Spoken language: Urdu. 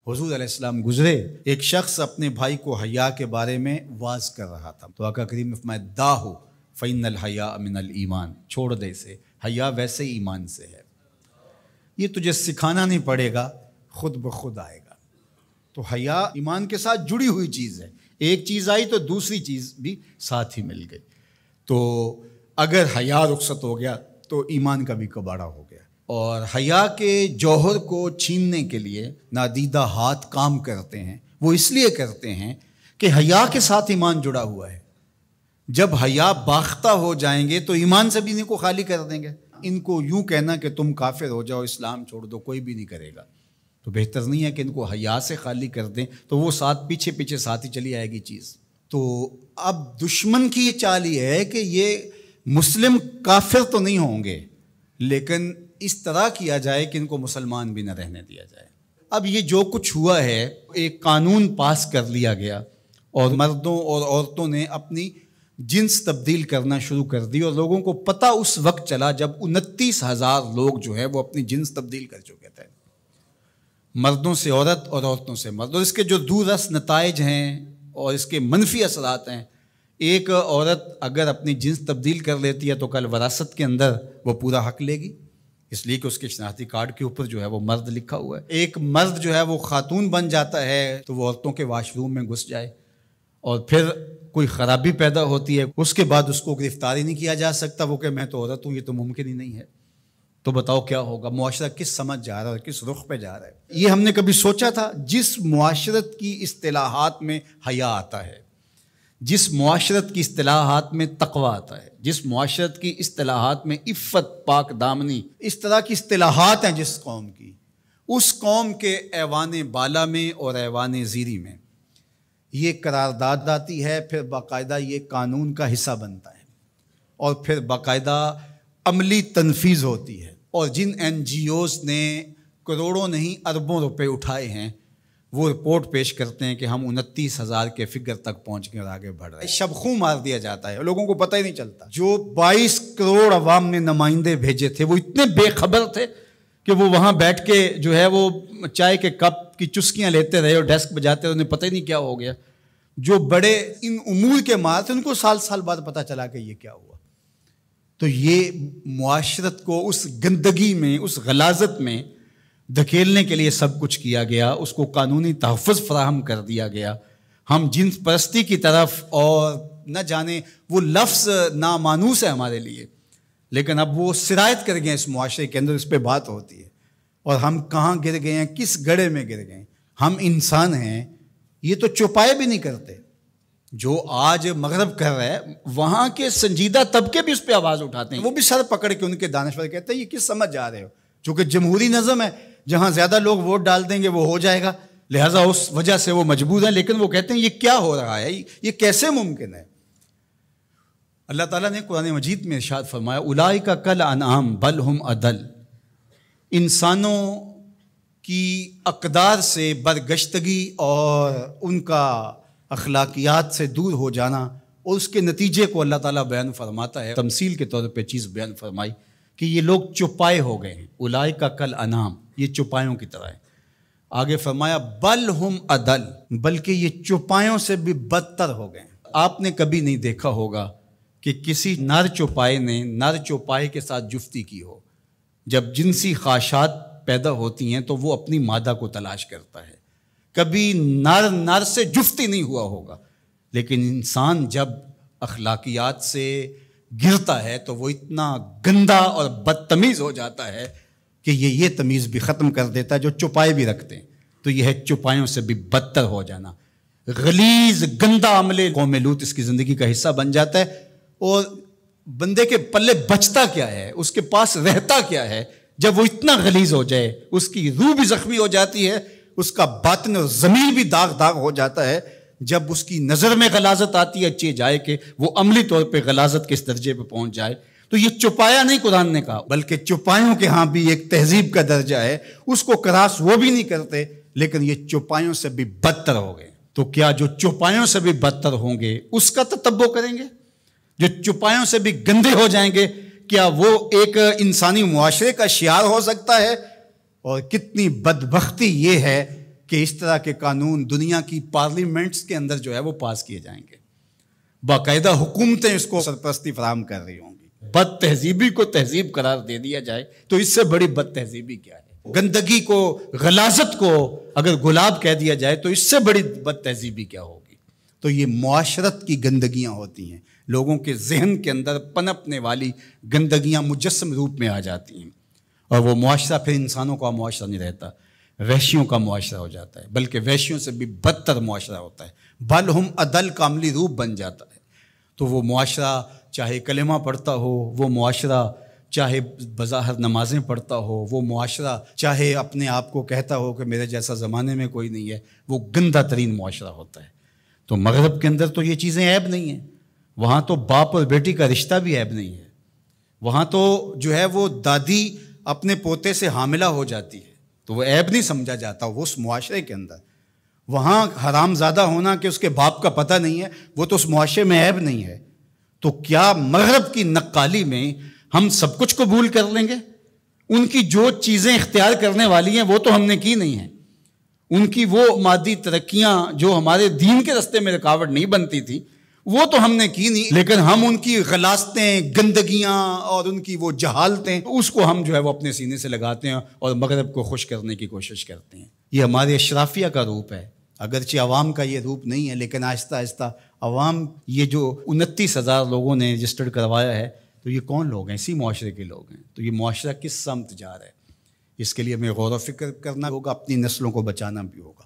حضور علیہ السلام گزرے، ایک شخص اپنے بھائی کو حیا کے بارے میں واعظ کر رہا تھا، تو آقا کریم نے فرمایا داہو فإن الحیاء من الایمان، چھوڑ دے اسے، حیا ویسے ایمان سے ہے، یہ تجھے سکھانا نہیں پڑے گا، خود بخود آئے گا۔ تو حیا ایمان کے ساتھ جڑی ہوئی چیز ہے، ایک چیز آئی تو دوسری چیز بھی ساتھ ہی مل گئی۔ تو اگر حیا رخصت ہو گیا تو ایمان کا بھی کباڑہ ہو گیا۔ اور حیا کے جوہر کو چھیننے کے لیے نادیدہ ہاتھ کام کرتے ہیں، وہ اس لیے کرتے ہیں کہ حیا کے ساتھ ایمان جڑا ہوا ہے۔ جب حیا باختہ ہو جائیں گے تو ایمان سے بھی ان کو خالی کر دیں گے۔ ان کو یوں کہنا کہ تم کافر ہو جاؤ، اسلام چھوڑ دو، کوئی بھی نہیں کرے گا۔ تو بہتر نہیں ہے کہ ان کو حیا سے خالی کر دیں، تو وہ ساتھ پیچھے پیچھے ساتھ ہی چلی آئے گی چیز۔ تو اب دشمن کی یہ چال یہ ہے کہ یہ مسلم کافر تو نہیں ہوں گے، لیکن اس طرح کیا جائے کہ ان کو مسلمان بھی نہ رہنے دیا جائے۔ اب یہ جو کچھ ہوا ہے، ایک قانون پاس کر لیا گیا اور مردوں اور عورتوں نے اپنی جنس تبدیل کرنا شروع کر دی، اور لوگوں کو پتہ اس وقت چلا جب 29,000 لوگ جو ہے وہ اپنی جنس تبدیل کر چکے تھے، مردوں سے عورت اور عورتوں سے مرد۔ اور اس کے جو دوررس نتائج ہیں اور اس کے منفی اثرات ہیں، ایک عورت اگر اپنی جنس تبدیل کر لیتی ہے تو کل وراثت کے اندر وہ پورا حق لے گی، اس لیے کہ اس کے شناختی کارڈ کے اوپر جو ہے وہ مرد لکھا ہوا ہے۔ ایک مرد جو ہے وہ خاتون بن جاتا ہے تو وہ عورتوں کے واش روم میں گھس جائے اور پھر کوئی خرابی پیدا ہوتی ہے، اس کے بعد اس کو گرفتار ہی نہیں کیا جا سکتا، وہ کہ میں تو عورت ہوں، یہ تو ممکن ہی نہیں ہے۔ تو بتاؤ کیا ہوگا؟ معاشرہ کس سمجھ جا رہا ہے اور کس رخ پہ جا رہا ہے؟ یہ ہم نے کبھی سوچا تھا؟ جس معاشرت کی اصطلاحات میں حیا آتا ہے، جس معاشرت کی اصطلاحات میں تقوی آتا ہے، جس معاشرت کی اصطلاحات میں عفت، پاک دامنی، اس طرح کی اصطلاحات ہیں جس قوم کی، اس قوم کے ایوان بالا میں اور ایوان زیری میں یہ قرارداد آتی ہے، پھر باقاعدہ یہ قانون کا حصہ بنتا ہے، اور پھر باقاعدہ عملی تنفیذ ہوتی ہے۔ اور جن این جی اوز نے کروڑوں نہیں اربوں روپے اٹھائے ہیں، وہ رپورٹ پیش کرتے ہیں کہ ہم 29,000 کے فگر تک پہنچ گئے اور آگے بڑھ رہے ہیں۔ شب خوں مار دیا جاتا ہے، لوگوں کو پتہ ہی نہیں چلتا۔ جو 22 کروڑ عوام نے نمائندے بھیجے تھے، وہ اتنے بے خبر تھے کہ وہ وہاں بیٹھ کے جو ہے وہ چائے کے کپ کی چسکیاں لیتے رہے اور ڈیسک بجاتے رہے، انہیں پتہ ہی نہیں کیا ہو گیا۔ جو بڑے ان امور کے مار تھے، ان کو سال سال بعد پتہ چلا کہ یہ کیا ہوا۔ تو یہ معاشرت کو اس گندگی میں، اس غلاظت میں دھکیلنے کے لیے سب کچھ کیا گیا، اس کو قانونی تحفظ فراہم کر دیا گیا۔ ہم جنس پرستی کی طرف، اور نہ جانے وہ لفظ نامانوس ہے ہمارے لیے، لیکن اب وہ سرایت کر گئے اس معاشرے کے اندر، اس پہ بات ہوتی ہے۔ اور ہم کہاں گر گئے ہیں، کس گڑھے میں گر گئے ہیں؟ ہم انسان ہیں، یہ تو چوپائے بھی نہیں کرتے۔ جو آج مغرب کر رہا ہے، وہاں کے سنجیدہ طبقے بھی اس پہ آواز اٹھاتے ہیں، وہ بھی سر پکڑ کے ان کے دانشور کہتے ہیں یہ کس سمجھ جا رہے ہو؟ چونکہ جمہوری نظم ہے، جہاں زیادہ لوگ ووٹ ڈال دیں گے وہ ہو جائے گا، لہٰذا اس وجہ سے وہ مجبور ہیں۔ لیکن وہ کہتے ہیں یہ کیا ہو رہا ہے، یہ کیسے ممکن ہے؟ اللہ تعالیٰ نے قرآن مجید میں ارشاد فرمایا اولئک کالانعام بل ہم اضل، انسانوں کی اقدار سے برگشتگی اور ان کا اخلاقیات سے دور ہو جانا، اور اس کے نتیجے کو اللہ تعالیٰ بیان فرماتا ہے۔ تمثیل کے طور پہ چیز بیان فرمائی کہ یہ لوگ چوپائے ہو گئے ہیں، اولئک کالانعام، یہ چوپایوں کی طرح ہے۔ آگے فرمایا بل ہم اضل، بلکہ یہ چوپایوں سے بھی بدتر ہو گئے ہیں۔ آپ نے کبھی نہیں دیکھا ہوگا کہ کسی نر چوپائے نے نر چوپائے کے ساتھ جفتی کی ہو۔ جب جنسی خواہشات پیدا ہوتی ہیں تو وہ اپنی مادہ کو تلاش کرتا ہے، کبھی نر سے جفتی نہیں ہوا ہوگا۔ لیکن انسان جب اخلاقیات سے گرتا ہے تو وہ اتنا گندا اور بدتمیز ہو جاتا ہے کہ یہ تمیز بھی ختم کر دیتا ہے جو چوپائے بھی رکھتے ہیں۔ تو یہ ہے چوپایوں سے بھی بدتر ہو جانا، غلیظ گندا عمل قوم لوط اس کی زندگی کا حصہ بن جاتا ہے۔ اور بندے کے پلے بچتا کیا ہے، اس کے پاس رہتا کیا ہے جب وہ اتنا غلیظ ہو جائے؟ اس کی روح بھی زخمی ہو جاتی ہے، اس کا باطن اور ضمیر بھی داغ ہو جاتا ہے جب اس کی نظر میں غلاظت آتی ہے، اچھے جائے کہ وہ عملی طور پہ غلاظت کے اس درجے پہ پہنچ جائے۔ تو یہ چوپایا نہیں قرآن نے کہا، بلکہ چوپایوں کے ہاں بھی ایک تہذیب کا درجہ ہے، اس کو کراس وہ بھی نہیں کرتے، لیکن یہ چوپایوں سے بھی بدتر ہو گئے۔ تو کیا جو چوپایوں سے بھی بدتر ہوں گے اس کا تتبع کریں گے؟ جو چوپایوں سے بھی گندے ہو جائیں گے، کیا وہ ایک انسانی معاشرے کا شعار ہو سکتا ہے؟ اور کتنی بدبختی یہ ہے کہ اس طرح کے قانون دنیا کی پارلیمنٹس کے اندر جو ہے وہ پاس کیے جائیں گے، باقاعدہ حکومتیں اس کو سرپرستی فراہم کر رہی ہوں گی۔ بد تہذیبی کو تہذیب قرار دے دیا جائے تو اس سے بڑی بد تہذیبی کیا ہے؟ گندگی کو، غلاظت کو اگر گلاب کہہ دیا جائے تو اس سے بڑی بد تہذیبی کیا ہوگی؟ تو یہ معاشرت کی گندگیاں ہوتی ہیں، لوگوں کے ذہن کے اندر پنپنے والی گندگیاں مجسم روپ میں آ جاتی ہیں، اور وہ معاشرہ پھر انسانوں کا معاشرہ نہیں رہتا، وحشیوں کا معاشرہ ہو جاتا ہے، بلکہ وحشیوں سے بھی بدتر معاشرہ ہوتا ہے، بل ہم عدل کا عملی روپ بن جاتا ہے۔ تو وہ معاشرہ چاہے کلمہ پڑھتا ہو، وہ معاشرہ چاہے بظاہر نمازیں پڑھتا ہو، وہ معاشرہ چاہے اپنے آپ کو کہتا ہو کہ میرے جیسا زمانے میں کوئی نہیں ہے، وہ گندہ ترین معاشرہ ہوتا ہے۔ تو مغرب کے اندر تو یہ چیزیں عیب نہیں ہیں، وہاں تو باپ اور بیٹی کا رشتہ بھی عیب نہیں ہے، وہاں تو جو ہے وہ دادی اپنے پوتے سے حاملہ ہو جاتی ہے تو وہ عیب نہیں سمجھا جاتا وہ اس معاشرے کے اندر۔ وہاں حرام زادہ ہونا کہ اس کے باپ کا پتہ نہیں ہے، وہ تو اس معاشرے میں عیب نہیں ہے۔ تو کیا مغرب کی نقالی میں ہم سب کچھ قبول کر لیں گے؟ ان کی جو چیزیں اختیار کرنے والی ہیں وہ تو ہم نے کی نہیں ہیں، ان کی وہ مادی ترقیاں جو ہمارے دین کے راستے میں رکاوٹ نہیں بنتی تھی وہ تو ہم نے کی نہیں، لیکن ہم ان کی غلاظتیں، گندگیاں اور ان کی وہ جہالتیں اس کو ہم جو ہے وہ اپنے سینے سے لگاتے ہیں اور مغرب کو خوش کرنے کی کوشش کرتے ہیں۔ یہ ہمارے اشرافیہ کا روپ ہے، اگرچہ عوام کا یہ روپ نہیں ہے، لیکن آہستہ آہستہ عوام، یہ جو 29,000 لوگوں نے رجسٹرڈ کروایا ہے تو یہ کون لوگ ہیں؟ اسی معاشرے کے لوگ ہیں۔ تو یہ معاشرہ کس سمت جا رہا ہے، اس کے لیے ہمیں غور و فکر کرنا ہوگا، اپنی نسلوں کو بچانا بھی ہوگا۔